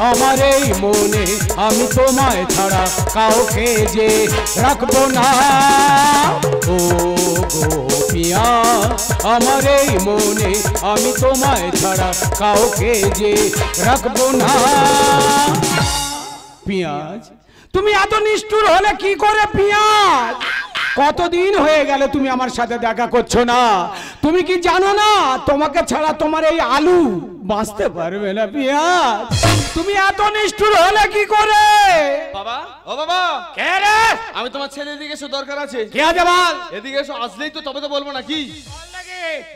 আমার এই মনে আমি তোমায় ছাড়া কাউকে যে রাখবো না। ও গো পিয়াজ আমার এই মনে আমি তোমায় ছাড়া কাউকে যে রাখবো না। পিয়াজ তুমি এত নিষ্ঠুর হলে কি করে পিয়াজ? কতদিন হয়ে গেল তুমি আমার সাথে দেখা করছো না? তুমি কি জানো না তোমাকে ছাড়া তোমার এই আলু বাঁচতে পারবে না পিয়াজ? তুমি এত নিষ্ঠুর হলে কি করে? বাবা ও বাবা কে রে? আমি তোমার ছেলে এদিকে এসো, দরকার আছে। কে আছে বল? এদিকে এসো, আসলেই তো তবে তো বলবো না কি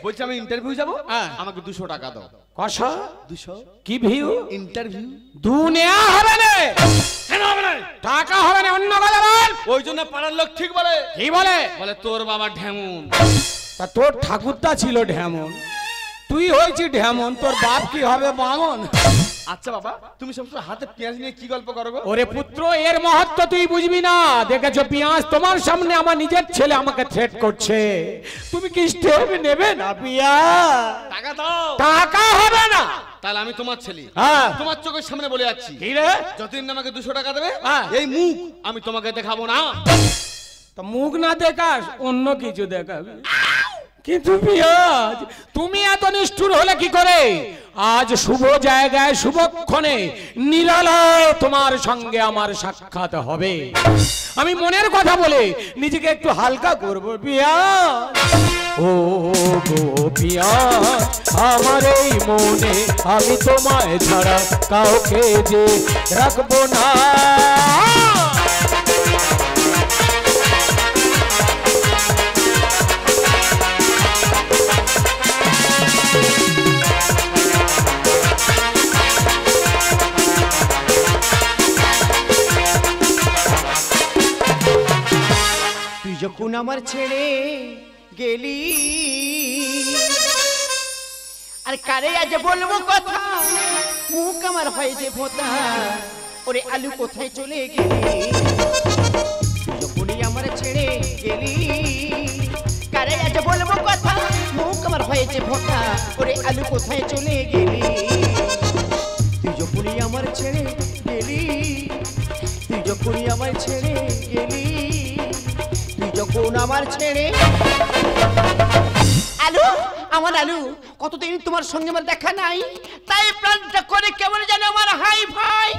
বলছি। আমি ইন্টারভিউ যাবো, আমাকে 200 টাকা দাও। কষা 200 কি ভিউ? ইন্টারভিউ দুনিয়া হবে না। কেন হবে না? টাকা হবে না, অন্য কথা বল। ওই জন্য পাড়ার লোক ঠিক বলে। কি বলে? বলে তোর বাবা ঢেমন। তা তোর ঠাকুরটা ছিল ঢেমন, তুই হয়েছি ঢেমন, তোর বাপ কি হবে বামন? আচ্ছা বাবা তুমি সবসময় হাতে পেঁয়াজ নিয়ে কি গল্প করো গো? ওরে পুত্র এর মাহাত্ম্য তুই বুঝবি না। দেখেছো পেঁয়াজ তোমার সামনে আমার নিজের ছেলে আমাকে থ্রেট করছে, তুমি কি স্টেপ নেবে না? পেঁয়াজ টাকা দাও। টাকা হবে না। তাহলে আমি তোমার ছেলে, হ্যাঁ তোমার চোখের সামনে বলে যাচ্ছি, কি রে? যতদিন আমাকে 200 টাকা দেবে হ্যাঁ। এই মুখ আমি তোমাকে দেখাবো না। তো মুখ না দেখাস অন্য কিছু দেখাবি। কিন্তু পেঁয়াজ তুমি এত নিষ্ঠুর হলে কি করে? আজ শুভ জায়গায় শুভক্ষণে নিরালয় তোমার সঙ্গে আমার সাক্ষাৎ হবে। আমি মনের কথা বলে নিজেকে একটু হালকা করবো পেঁয়াজ। ও গো পেঁয়াজ আমার এই মনে আমি তোমায় ছাড়া কাউকে যে রাখবো না। যখন আমার ছেড়ে গেলি আর কারে আজ বলবো কথা, মুখ আমার হয়েছে ভোতা। ওরে আলু কোথায় চলে গেলি? যখনই আমার ছেড়ে গেলি কারে আজ বলবো কথা, মুখ আমার হয়েছে ভোতা। ওরে আলু কোথায় চলে গেলি? তুই যখনই আমার ছেড়ে গেলি, তুই যখনই আমার ছেড়ে গেলি, যখন আমার ছেড়ে আলু আমার আলু কতদিন তোমার সঙ্গে আমার দেখা নাই, তাই প্রাণটা করে কেমন জানো আমার হাই ভাই।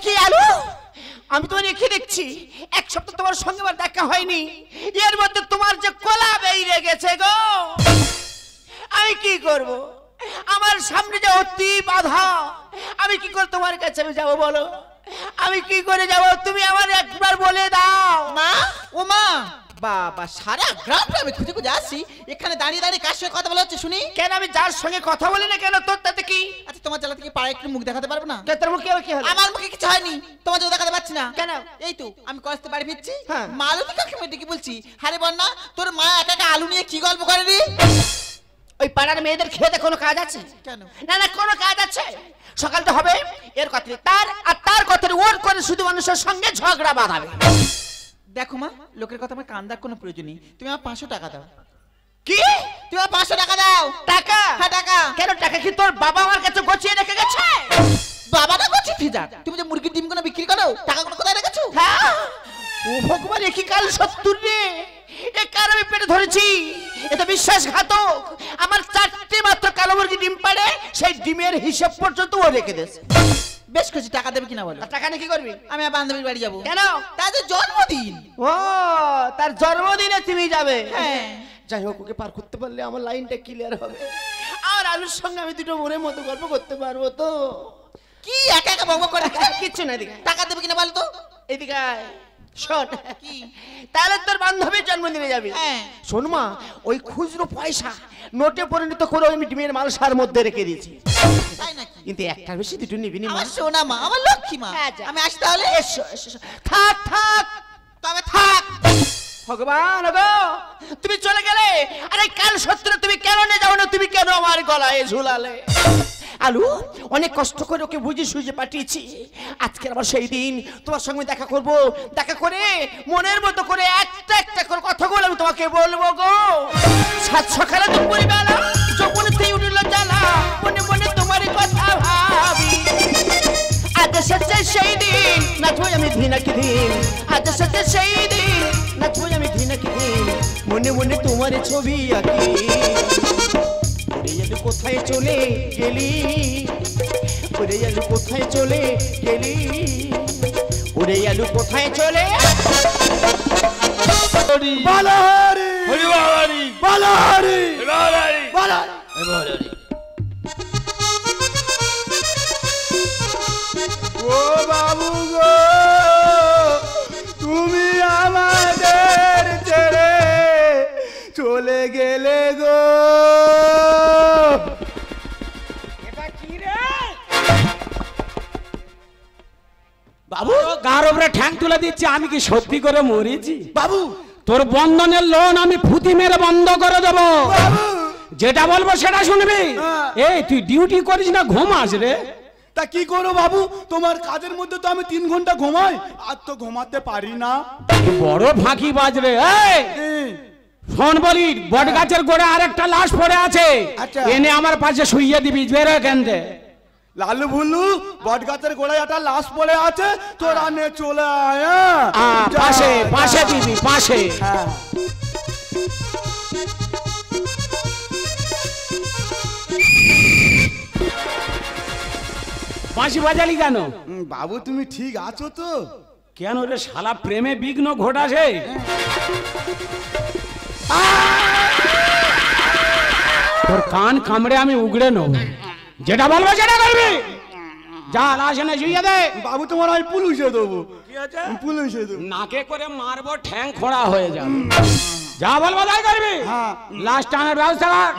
কি আলু আমি তোমার রেখে দেখছি, এক সপ্তাহ তোমার সঙ্গে আমার দেখা হয়নি, এর মধ্যে তোমার যে কলা বেরিয়ে গেছে গো। আমি কি করব? আমার সামনে যে অতি বাধা, আমি কি করে তোমার কাছে আমি যাবো বলো? আমি কি করে যাব? তুমি আমার একবার বলে দাও। মা ও মা, বাবা সারা গ্রামটা আমি খুঁজে খুঁজে আসছি, এখানে দাঁড়িয়ে দাঁড়িয়ে কার সঙ্গে কথা বলা হচ্ছে শুনি? কেন আমি যার সঙ্গে কথা বলি না কেন, তোর তাতে কি? আচ্ছা তোমার জ্বালা থেকে পাড়ায় একটু মুখ দেখাতে পারবে না? তোর মুখে কি হলো? আমার মুখে কিছু হয়নি, তোমার জন্য দেখাতে পারছি না কেন? এই তো আমি কষ্টে বাড়ি ফিরছি, হ্যাঁ। মালতী কাকিমা ডেকে বলছি, হারে বন্যা তোর মা একা একা আলু নিয়ে কি গল্প করেনি? ওই পাড়ার মেয়েদের খেতে কোনো কাজ আছে? কেন? না না কোনো কাজ আছে। সকালটা হবে এর কথা তার, আর তার কথা ওর করে শুধু মানুষের সঙ্গে ঝগড়া বাঁধাবে। দেখো মা লোকের কথা আমার কান দেওয়ার কোনো প্রয়োজন নেই, তুমি আমার 500 টাকা দাও। কি? তুমি আমার 500 টাকা দাও। টাকা? হ্যাঁ টাকা। কেন টাকা কি তোর বাবা আমার কাছে গছিয়ে রেখে গেছে? বাবাটা গছিয়ে ঠিক যাক, তুমি যে মুরগির ডিম কোনো বিক্রি করো টাকা কোনো কোথায় রেখেছো? হ্যাঁ ও ভগবান, একই কাল 70 রে এ কার আমি পেটে ধরেছি, এটা বিশ্বাসঘাতক। আমার 4টে মাত্র কালো মুরগি ডিম পাড়ে, সেই ডিমের হিসাব পর্যন্ত ও রেখে দিয়েছে। বেশ কিছু টাকা দেবে কিনা বলো? টাকা নিয়ে কি করবি? আমি আমার বান্ধবীর বাড়ি যাবো। কেন? তাদের জন্মদিন। ও তার জন্মদিনে তুমি যাবে? হ্যাঁ। যাই হোক ওকে পার করতে পারলে আমার লাইনটা ক্লিয়ার হবে, আর আলুর সঙ্গে আমি দুটো মনের মতো গল্প করতে পারবো তো। কি একা একা বকবক করে? কিচ্ছু না। এদিকে টাকা দেবে কিনা বলো তো? এদিকে শোন, কি? তাহলে তোর বান্ধবীর জন্মদিনে যাবি? হ্যাঁ। শোন মা, ওই খুচরো পয়সা নোটে পরিণত করে আমি ডিমের মালসার মধ্যে রেখে দিয়েছি, তাই নাকি? কিন্তু একটার বেশি দুটো নিবি না। আমার সোনা মা, আমার লক্ষ্মী মা, আমি আসি তাহলে। এসো এসো এসো। থাক থাক তবে থাক। ভগবান গো, তুমি চলে গেলে, আরে কাল সত্যি তুমি কেন নিয়ে যাও না? তুমি কেন আমার গলায় ঝুলালে? আলু অনেক কষ্ট করে ওকে বুঝে সুঝে পাঠিয়েছি, আজকে আবার সেই দিন তোমার সঙ্গে দেখা করব, দেখা করে মনের মতো করে একটা একটা করে কথাগুলো আমি তোমাকে বলবো গো। সাত সকালে দুপুরে বেলা যখন তুই উঠল জ্বালা, মনে মনে তোমার কথা ভাবি আজ সত্যি সেই দিন নাচবো আমি দিনাকি দিন আজ সত্যি সেই দিন নাচবো আমি দিনাকি দিন মনে মনে তোমার ছবি আঁকি ওরে আলু কোথায় চলে গেলি ওরে আলু কোথায় চলে গেলি ওরে আলু কোথায় চলে বালাহারি হরি বালাহারি বালাহারি বালাহারি বালাহারি ও বাবু গো তুমি আমাদের ছেড়ে চলে গেলে গো বাবু গার উপরে ঠ্যাং তুলে দিচ্ছে আমি কি সত্যি করে মরেছি বাবু তোর বন্ধনের লোন আমি ফুটি মেরে বন্ধ করে দেবো যেটা বলবো সেটা শুনবি এই তুই ডিউটি করিস না ঘুমাস রে তা কি করো বাবু তোমার কাজের মধ্যে তো আমি 3 ঘন্টা ঘুমাই আর তো ঘুমাতে পারি না বড় ফাঁকি বাজ রে এই ফোন বলি বট গাছের গোড়ে আরেকটা লাশ পড়ে আছে আচ্ছা। এনে আমার পাশে শুইয়ে দিবি বেরো কেন দে লালু ভুলু বট গাছের গোড়ায় একটা লাশ পড়ে আছে তোরা নে চলে আয় যা, পাশে যা। পাশে দিবি পাশে হ্যাঁ। বাঁশি বাজালি কেন বাবু তুমি ঠিক আছো তো কেন রে শালা প্রেমে বিঘ্ন ঘটাছে তোর কান কামড়ে আমি উগড়ে নেব যেটা বলবো সেটা করবি যা লাশ এনে শুইয়ে দে বাবু তোমার আমি পুলিশে দেবো পুলিশে দেবো নাকে করে মারবো ঠ্যাং খোঁড়া হয়ে যাবে যা বলবো তাই করবি হ্যাঁ। লাশ টানার ব্যবস্থা কর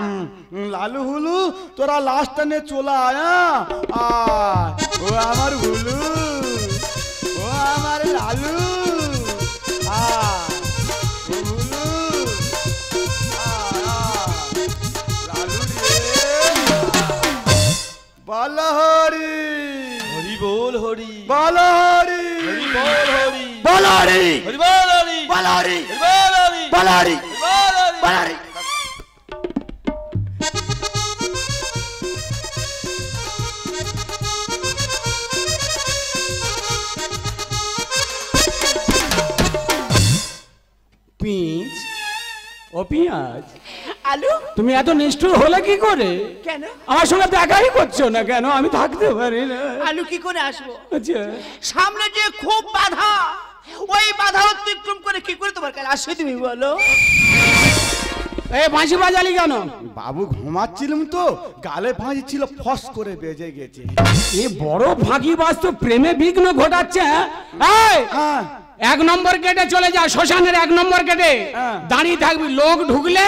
লালু হুলু তোরা লাশটা নিয়ে চলে আয় ও আমার হুলু ও আমার লালু আয়, ও হুলু লালু রে বালাহারি হরি বল হরি বালাহারি হরি বল হরি বালাহারি হরি বল হরি বালাহারি হরি বল হরি বালাহারি হরি বল হরি বালাহারি পিঁচ ও পিঁয়াজ আলু তুমি এত নিষ্ঠুর হলে কি করে কেন আমার সঙ্গে দেখাই করছো না কেন আমি থাকতে পারি না আলু কি করে আসবো আচ্ছা সামনে যে খুব বাধা ওই বাধা অতিক্রম করে কি করে তোমার কাছে আসবে তুমি বলো এই বাঁশি বাজালি কেন বাবু ঘুমাচ্ছিলাম তো গালে ফাঁসি ছিল ফস করে বেজে গেছে এ বড় ফাঁকি বাস তো প্রেমে বিঘ্ন ঘটাচ্ছে হ্যাঁ? এই, হ্যাঁ 1 নম্বর গেটে চলে যা শ্মশানের 1 নম্বর গেটে হ্যাঁ। দাঁড়িয়ে থাকবি লোক ঢুকলে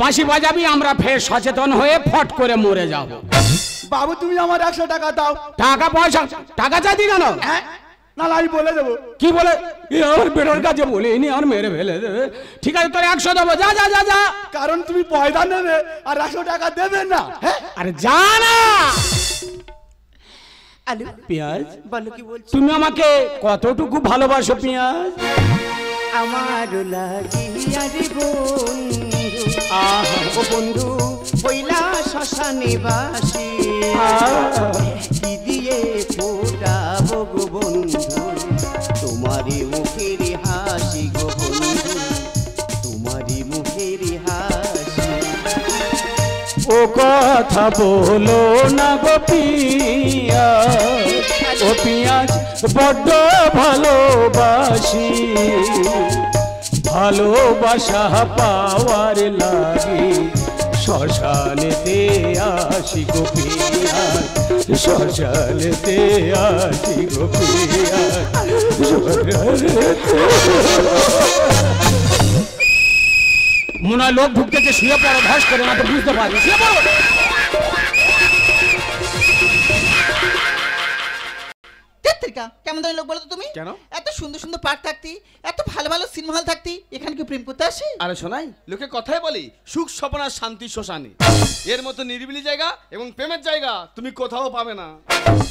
বাঁশি বাজাবি আমরা ফের সচেতন হয়ে ফট করে মরে যাব বাবু তুমি আমার 100 টাকা দাও টাকা পয়সা টাকা চাইতি কেন না আমি বলে দেবো কি বলে এ আমার বেটার কাছে বলে ইনি আর মেরে ফেলে দেবে ঠিক আছে তোর 100 দেবো যা যা যা যা কারণ তুমি পয়সা নেবে আর 100 টাকা দেবে না হ্যাঁ আরে যা না আলু পেঁয়াজ বলো কি বলছো তুমি আমাকে কতটুকু ভালোবাসো পেঁয়াজ আমার লাগিয়া রে বন্ধু আহা ও বন্ধু হইলা শ্মশানে বাসি কি দিয়ে ফোটাবো গো বন্ধু তোমারই মুখের হাসি গো বন্ধু তোমারই মুখের হাসি ও কথা বলো না গো পিঁয়াজ ও পিঁয়াজ বড্ড ভালোবাসি ভালোবাসা পাওয়ার লাগে শ্মশানেতে আসি গো পিঁয়াজ শ্মশানেতে আসি গো পিঁয়াজ মনে হয় লোক ঢুকতেছে শুয়ে পড়ো ঘাস করে না তো বুঝতে পারি শুয়ে পড়ো তেত্রিকা কেমন ধরনের লোক বলো তো তুমি কেন? এত সুন্দর সুন্দর পার্ক থাকতি এত ভালো ভালো সিনেমা হল থাকতি এখানে কি প্রেম করতে আসি আরে শোনাই লোকে কথাই বলি সুখ স্বপ্ন আর শান্তি শ্মশানে এর মতো নিরিবিলি জায়গা এবং প্রেমের জায়গা তুমি কোথাও পাবে না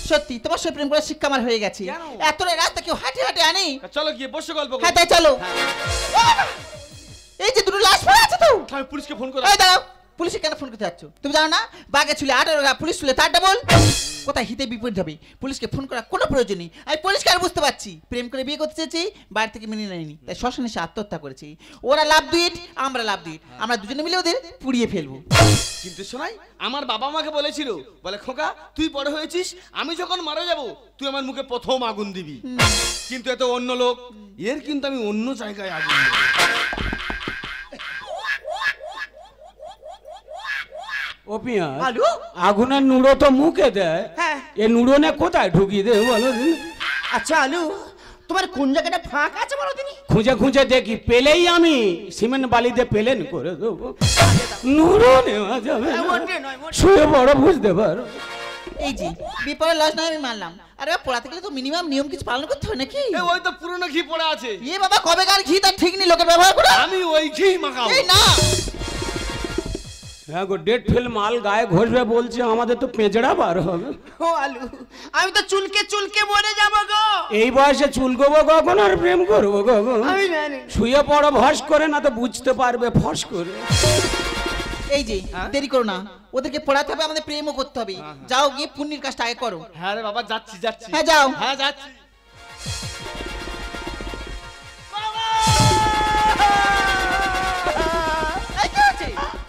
সত্যি তোমার সাথে প্রেম করার শিক্ষা আমার হয়ে গেছে কেন? এত রাস্তা কেউ হাঁটে হাঁটে আনি চলো গিয়ে বসে গল্প করি। হ্যাঁ তাই চলো এই যে দুটো লাশ পড়ে আছে তো আমি পুলিশকে ফোন করে এই দাঁড়াও পুলিশে কেন ফোন করতে যাচ্ছ? তুমি জানো না বাঘে ছুলে 18 পুলিশ ছুলে 4 ডাবল? কোথায় হিতে বিপরীত হবে, পুলিশকে ফোন করার কোনো প্রয়োজন নেই। আমি পরিষ্কার বুঝতে পারছি, প্রেম করে বিয়ে করতে চেয়েছি, বাড়ি থেকে মেনে নেয়নি, তাই শ্মশানে এসে আত্মহত্যা করেছি। ওরা লাভ দুইট, আমরা লাভ দুইট, আমরা দুজনে মিলে ওদের পুড়িয়ে ফেলবো। কিন্তু শোনাই, আমার বাবা আমাকে বলেছিল, বলে খোকা তুই বড় হয়েছিস, আমি যখন মারা যাব তুই আমার মুখে প্রথম আগুন দিবি। কিন্তু এত অন্য লোক, এর কিন্তু আমি অন্য জায়গায় আগুন দেব। ও পিয়া আলু আগুনের নুড়ো তো মুখে দেয়, হ্যাঁ। এ নুড়ো না কোথায় ঢুকিয়ে দেয় বলো দিন? আচ্ছা আলু, তোমার কোন জায়গাটা ফাঁকা আছে বলো দিনি? খুঁজে খুঁজে দেখি, পেলেই আমি সিমেন্ট বালিতে পেলেন করে দেবো। নুড়ো নেওয়া যাবে না, মোটে নয়, মোটে। শুয়ে বড় বুঝতে পারো। এই যে বিপরের লস নয় আমি মানলাম, আরে পড়াতে গেলে তো মিনিমাম নিয়ম কিছু পালন করতে হয় নাকি? এ ওই তো পুরনো ঘি পড়ে আছে, এ বাবা কবেকার ঘি তার ঠিক নেই, লোকের ব্যবহার করে। আমি ওই ঘি মাখাবো। এই না, হ্যাঁ গো, ডেট ফেল মাল গায়ে ঘষবে বলছে, আমাদের তো পেঁচড়া বার হবে। ও আলু, আমি তো চুলকে চুলকে মরে যাবো গো। এই বয়সে চুলকবো কখন আর প্রেম করবো কখন? আমি জানি। শুয়ে পড়ো ভস করে, না তো বুঝতে পারবে ফস করে। এই যে দেরি করো না, ওদেরকে পড়াতে হবে, আমাদের প্রেমও করতে হবে। যাও গিয়ে পুণ্যের কাজটা আগে করো। হ্যাঁ রে বাবা, যাচ্ছি যাচ্ছি। হ্যাঁ যাও। হ্যাঁ যাচ্ছি। এই কি হচ্ছে?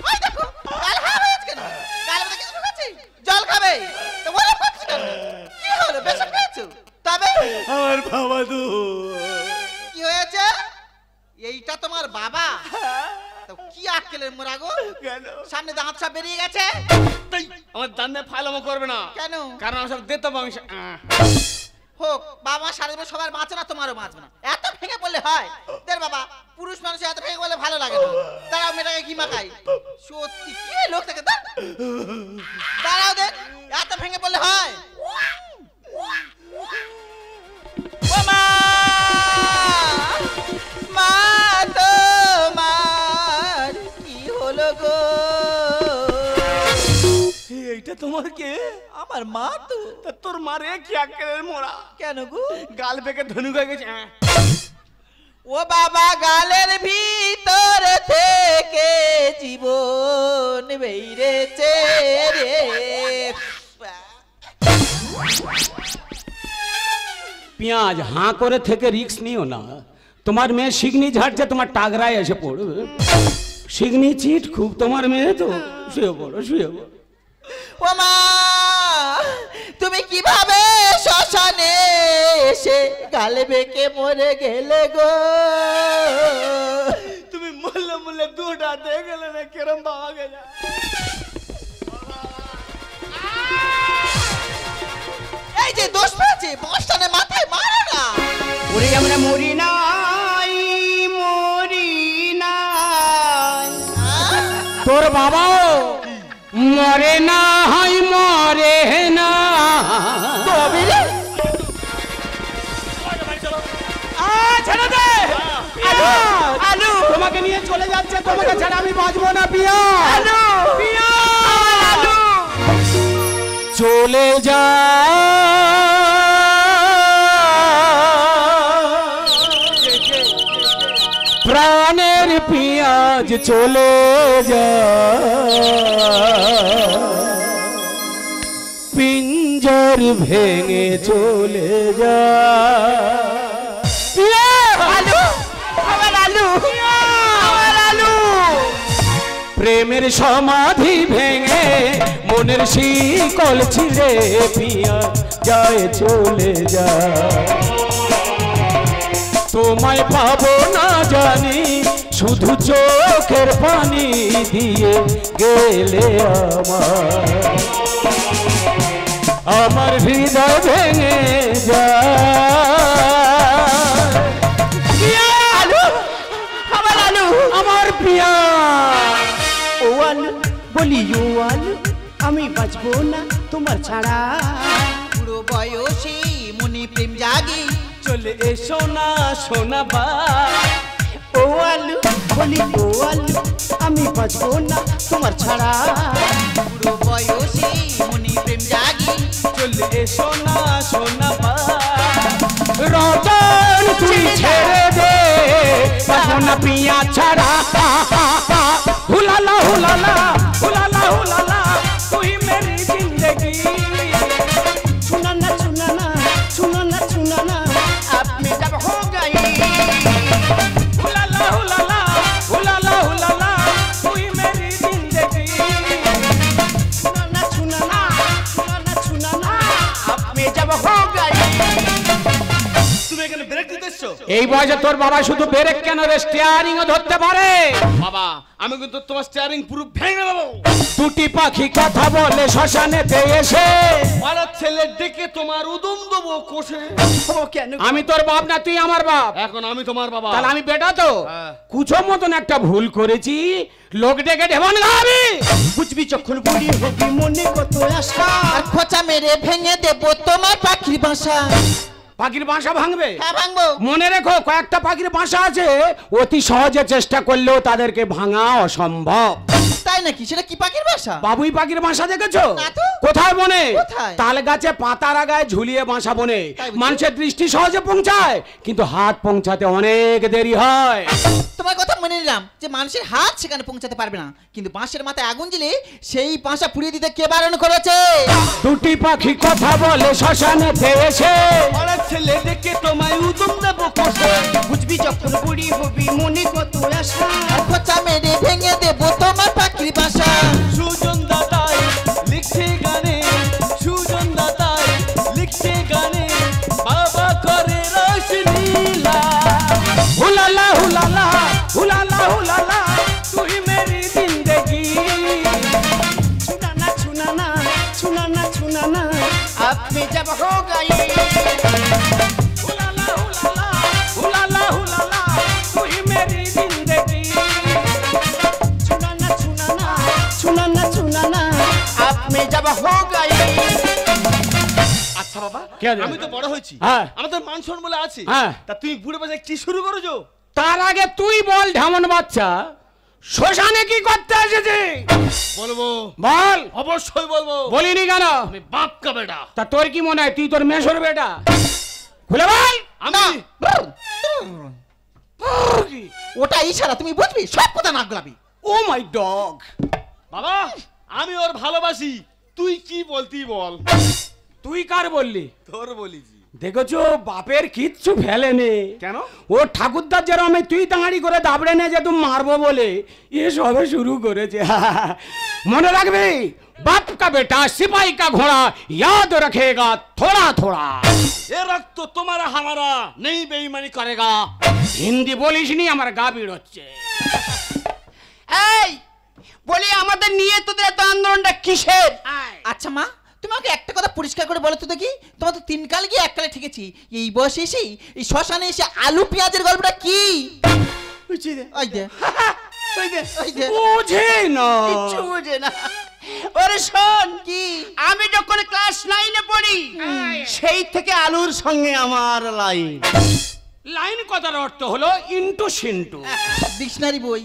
ওই দেখো, গাল হা হয়ে আছে কেন? গালের মধ্যে কিছু ঢুকেছে? জল খাবে তো বলে পাচ্ছি কেন? কি হলো, বেশি খেয়েছো? তবে আমার বাবা তো কি হয়েছে? এইটা তোমার বাবা? তো কি আক্কেলের মোরা গো? কেন? সামনে দাঁত সব বেরিয়ে গেছে। তাই আমার দান্নে ফাইলামো করবে না। কেন? কারণ আমি সব দেতো বংশ। হোক, বাবা সারা জীবন সবার বাঁচে না, তোমারও বাঁচবে না। এত ভেঙে পড়লে হয়? দের বাবা, পুরুষ মানুষ এত ভেঙে পড়লে ভালো লাগে না। দাঁড়াও, মেয়েটাকে ঘি মাখাই। সত্যি কি লোক থাকে, দাঁড়াও দেখ, এত ভেঙে পড়লে হয়? ও মা, মা তোমার কি হলো গো? এইটা তোমার কে? আমার মা তো। তা তোর মারে কি আক্কেলের মোড়া? কেন গো? গাল বেঁকে ধনুক হয়ে গেছে। ও বাবা, গালের ভিতর থেকে জীবন বেরিয়েছে রে। পেঁয়াজ হাঁ করে থেকে রিক্স নিও না, তোমার মেয়ে শিগনি ঝাড়ছে, তোমার টাগরায় এসে পড়বে। শিগনি চিট খুব তোমার মেয়ে তো, শুয়ে পড়ো শুয়ে পড়ো। ও মা, তুমি কিভাবে শ্মশানে এসে গালে বেঁকে মরে গেলে গো? তুমি মরলে মরলে দুটা দেখে গেলে না, কেরম বাবা গেলে। এই যে দোষ পেয়েছে, বস্তানে মাথায় মারো না। ওরে আমরা মরি নাই, মরি নাই। তোর বাবাও মরে না, হয় মরে না। ছেড়ে দে আলু, আলু তোমাকে নিয়ে চলে যাচ্ছে, তোমাকে ছাড়া আমি বাঁচবো না। পিয়া আলু, পিয়া আলু চলে যা, প্রাণের পিয়াজ চলে যা, পিঞ্জর ভেঙে চলে যা। আলু, আমার আলু, আমার আলু। প্রেমের সমাধি ভেঙে মনের শিকল ছিঁড়ে পিয়া যায় চলে যা। তোমায় পাবো না জানি, শুধু চোখের পানি দিয়ে গেলে আমার হৃদয় ভেঙে যায়। আলু, আমার আলু, আমার পিয়া। ও আলু, বলি ও আলু, আমি বাঁচবো না তোমার ছাড়া। বুড়ো বয়সী মনে প্রেম জাগি, চলে এসো না সোনা বা। ও আলু, বলি ও আলু, আমি বাঁচবো না তোমার ছাড়া। বুড়ো বয়সী মনে প্রেম জাগি, চলে এসো না সোনা বা। রতন তুই ছেড়ে দে, বাঁচবো না পিয়া ছাড়া। हुलाला हुलाला हुलाला हुलाला तू ही मेरी जिंदगी सुनाना सुनाना सुनाना सुनाना अब में जब हो गई हुलाला हुलाला हुलाला हुलाला तू ही मेरी जिंदगी सुनाना सुनाना सुनाना सुनाना अब में जब हो गई তুমি এখানে ব্রেক দিতে এসছো? এই বয়সে তোর বাবা শুধু ব্রেক কেন রে স্টিয়ারিং ও ধরতে পারে বাবা আমি কিন্তু তোমার স্টিয়ারিং পুরো ভেঙে দেবো। দুটি পাখি কথা বলে শ্মশানেতে এসে পাড়ার ছেলে ডেকে তোমার উদম দেবো কোষে। ও কেন আমি তোর বাপ না তুই আমার বাপ এখন আমি তোমার বাবা। তাহলে আমি বেটা তো হ্যাঁ। কুচো মতন একটা ভুল করেছি লোক ডেকে ঢেমন গাবি বুঝবি যখন বুড়ি হবি মনে কত আশা আর খোঁচা মেরে ভেঙে দেবো তোমার পাখির বাসা। পাখির বাসা ভাঙবে হ্যাঁ ভাঙবো। মনে রেখো কয়েকটা পাখির বাসা আছে অতি সহজে চেষ্টা করলেও তাদেরকে ভাঙা অসম্ভব। তাই নাকি? সেটা কি পাখির বাসা? বাবুই পাখির বাসা দেখেছো? না তো। কোথায় বনে? কোথায়? তাল গাছে পাতার আগায় ঝুলিয়ে বাসা বনে। তাই বুঝি? মানুষের দৃষ্টি সহজে পৌঁছায় কিন্তু হাত পৌঁছাতে অনেক দেরি হয়। তোমার কথা মনে নিলাম যে মানুষের হাত সেখানে পৌঁছাতে পারবে না, কিন্তু বাঁশের মাথায় আগুন জ্বলে সেই বাসা পুড়িয়ে দিতে কে বারণ করেছে? দুটি পাখি কথা বলে শ্মশানেতে এসে পাড়ার ছেলে ডেকে তোমায় উদম দেবো কোষে। বুঝবি যখন বুড়ি হবি মনে কত আশা আর খোঁচা মেরে ভেঙে দেবো তোমার পাখির বাসা। সুজন দাদাই লিখছে গানে, সুজন দাদাই লিখছে গানে, বাবা করে রসলীলা। हुलाला हुलाला हुलाला हुलाला तू ही मेरी जिंदगी सुनाना सुनाना सुनाना सुनाना अब में जब हो गई हुलाला हुलाला हुलाला हुलाला तू ही मेरी जिंदगी सुनाना सुनाना सुनाना सुनाना अब में जब हो गई আচ্ছা বাবা কে আছে? আমি তো বড় হয়েছি, হ্যাঁ। আমাদের মান সম্মান বলে আছে, হ্যাঁ। তা তুমি বুড়ো বাজায় কি শুরু করেছো? তার আগে তুই বল ঢেমন বাচ্চা শ্মশানে কি করতে এসেছে বলবো, বল। অবশ্যই বলবো। বলিনি কেন? আমি বাপ কা বেটা। তা তোর কি মনে হয় তুই তোর মেশর বেটা? খুলে বল। আমি ওটা ইশারা, তুমি বুঝবি, সব কথা নাক গলাবি। ও মাই ডগ। বাবা আমি ওর ভালোবাসি, তুই কি বলতি বল। তুই কার বললি? তোর বলিছি। দেখেছো বাপের কিচ্ছু ফেলেনি। কেন? ও ঠাকুরদার যেরকম তুই দাঁড়ি করে দাবড়ে নে যে তুমি মারবো বলে এ সবে শুরু করেছে। মনে রাখবি বাপ কা বেটা সিপাही का घोड़ा याद रखेगा थोड़ा थोड़ा। এ রক্ত তোমারা হামারা নেই বেঈমানি করেগা। হিন্দি বলিস নি আমার গা বিড় হচ্ছে। এই বলি আমাদের নিয়ে তোদের এত আন্দোলনটা কিসের? আচ্ছা মা, তুমি আমাকে একটা কথা পরিষ্কার করে বলো তো দেখি, তোমার তো 3 কাল গিয়ে 1 কালে ঠেকেছি, এই বয়সে এসে এই শ্মশানে এসে আলু পেঁয়াজের গল্পটা কি? ওই যে ওই যে বুঝে না। কিচ্ছু বুঝে না। ওরে শোন, কি আমি যখন ক্লাস 9-এ পড়ি সেই থেকে আলুর সঙ্গে আমার লাইন। লাইন কথার অর্থ হলো ইন্টু সিন্টু। ডিকশনারি বই।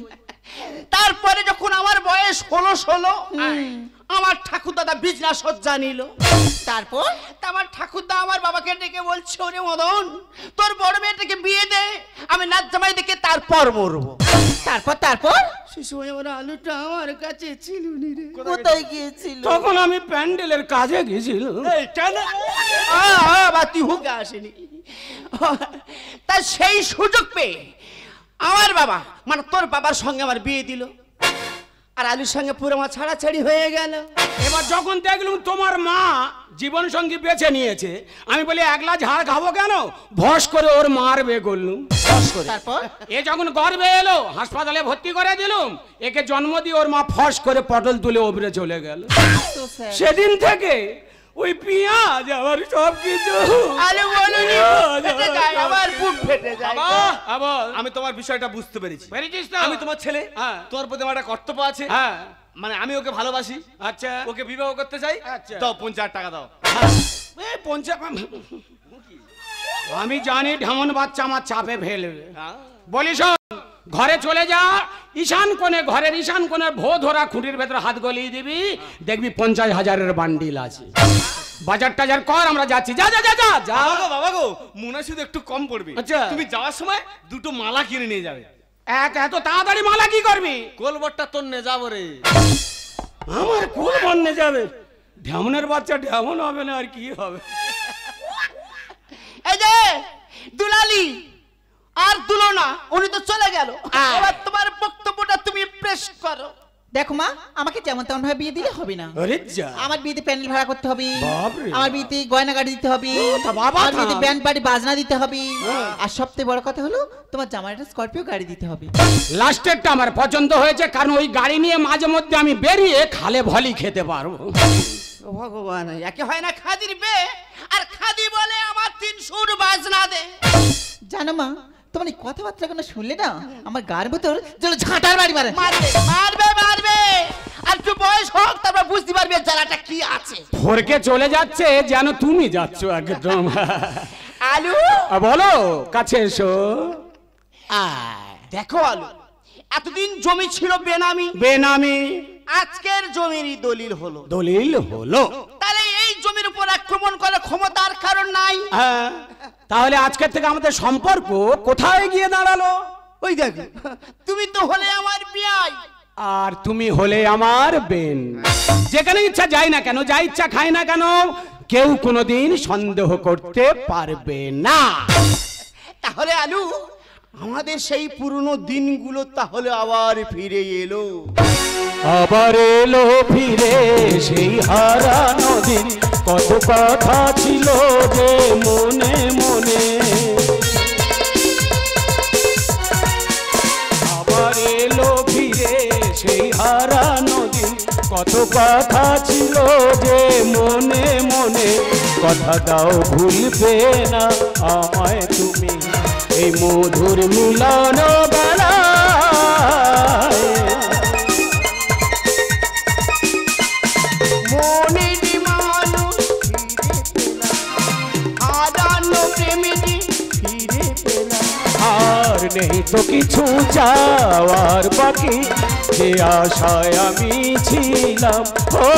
তারপরে যখন আমার বয়স 16 আমার ঠাকুরদাদা বিজনা সজ্জা নিল। তারপর আমার ঠাকুরদা আমার বাবাকে ডেকে বলছে, ওরে মদন তোর বড় মেয়েটাকে বিয়ে দে, আমি নাচ জামাই দেখে তারপর মরবো। তারপর শিশু আমার আলুটা আমার কাছে ছিল নি রে। কোথায় গিয়েছিল? তখন আমি প্যান্ডেলের কাজে গেছিলাম। এই কেন বাতি হুকে আসেনি। তা সেই সুযোগ পেয়ে আমার বাবা মানে তোর বাবার সঙ্গে আমার বিয়ে দিল, আর আলুর সঙ্গে পুরো আমার ছাড়াছাড়ি হয়ে গেল। এবার যখন দেখলুম তোমার মা জীবন সঙ্গী বেছে নিয়েছে, আমি বলি একলা ঝাড় খাবো কেন, ভস করে ওর মার বে করলুম। তারপর এ যখন গর্ভে এলো হাসপাতালে ভর্তি করে দিলুম, একে জন্ম দিয়ে ওর মা ফস করে পটল তুলে ওপরে চলে গেল। সেদিন থেকে ওই পেঁয়াজ আমার সব কিছু। আলু বলুনি ফেটে যায়, আমার বুক ফেটে যায়। আমি তোমার বিষয়টা বুঝতে পেরেছি। পেরেছিস তো? আমি তোমার ছেলে, হ্যাঁ। তোমার প্রতি আমার একটা কর্তব্য আছে। হ্যাঁ মানে আমি ওকে ভালোবাসি, আচ্ছা ওকে বিবাহ করতে চাই। আচ্ছা। দাও 50 টাকা দাও। এই 50 আমি জানি ঢেমন বাচ্চা আমার চাপে ফেলবে। বলি শোন, ঘরে চলে যা, ঈশান কোণে, ঘরের ঈশান কোণে ভো ধরা খুঁটির ভেতরে হাত গলিয়ে দিবি, দেখবি 50,000-এর বান্ডিল আছে। বাজার টাজার কর, আমরা যাচ্ছি। যা যা যা যা যা। বাবা গো মুনা শুধু একটু কম পড়বে। আচ্ছা। তুমি যাওয়ার সময় দুটো মালা কিনে নিয়ে যাবে। এত তাড়াতাড়ি মালা কি করবি? কোলবটটা তোর নে যাবো রে। আমার কুল বন্যে যাবে? ঢেমনের বাচ্চা ঢেমন হবে না আর কি হবে? এই যে দুলালি আর দুলো না, উনি তো চলে গেল। এবার তোমার বক্তব্যটা তুমি পেশ করো। দেখো মা, আমাকে যেমন তেমন ভাবে বিয়ে দিলে হবে না। আরে যা, আমার বিয়েতে প্যান্ডেল ভাড়া করতে হবে, বাপরে। আমার বিয়েতে গয়না গাড়ি দিতে হবে, তা বাবা আমার বিয়েতে থাম। ব্যান্ড বাড়ি বাজনা দিতে হবে, আর সবথেকে বড় কথা হলো তোমার জামাইটা স্করপিও গাড়ি দিতে হবে। লাস্টেরটা আমার পছন্দ হয়েছে, কারণ ওই গাড়ি নিয়ে মাঝে মধ্যে আমি বেরিয়ে খালে ভলি খেতে পারবো। ও ভগবান, একে হয় না খাদির বে, আর খাদি বলে আমার 3 সুর বাজনা দে। জানো মা, তোমার এই কথাবার্তা কোনো শুনলে না আমার গার ভেতর যেন ঝাঁটার বাড়ি মারে। মারবে মারবে মারবে, আর একটু বয়স হোক তারপর বুঝতে পারবে জ্বালাটা কি আছে। ফরকে চলে যাচ্ছে যেন তুমি যাচ্ছ একদম। আলু বলো, কাছে এসো। দেখো আলু, এতদিন জমি ছিল বেনামি, বেনামি আজকের জমিরই দলিল হলো। দলিল হলো, তাহলে এই জমির উপর আক্রমণ করার ক্ষমতার কারণ নাই। হ্যাঁ, তাহলে আজকের থেকে আমাদের সম্পর্ক কোথায় গিয়ে দাঁড়ালো? ওই দেখো, তুমি তো হলে আমার বিয়াই, আর তুমি হলে আমার বেন। যেখানে ইচ্ছা যাই না কেন, যা ইচ্ছা খাই না কেন, কেউ কোনোদিন সন্দেহ করতে পারবে না। তাহলে আলু আমাদের সেই পুরনো দিনগুলো তাহলে আবার ফিরে এলো। আবার এলো ফিরে সেই হারানো দিন, কত কথা ছিল যে মনে মনে। আবার এলো ফিরে সেই হারানো দিন, কত কথা ছিল যে মনে মনে। কথা দাও ভুলবে না আমায় তুমি, এই মধুর মিলন বেলায়। মনের মানুষ ফিরে পেলাম, হারানো প্রেমিনী ফিরে পেলাম। আর নেই তো কিছু চাওয়ার বাকি, যে আশায় আমি ছিলাম। ও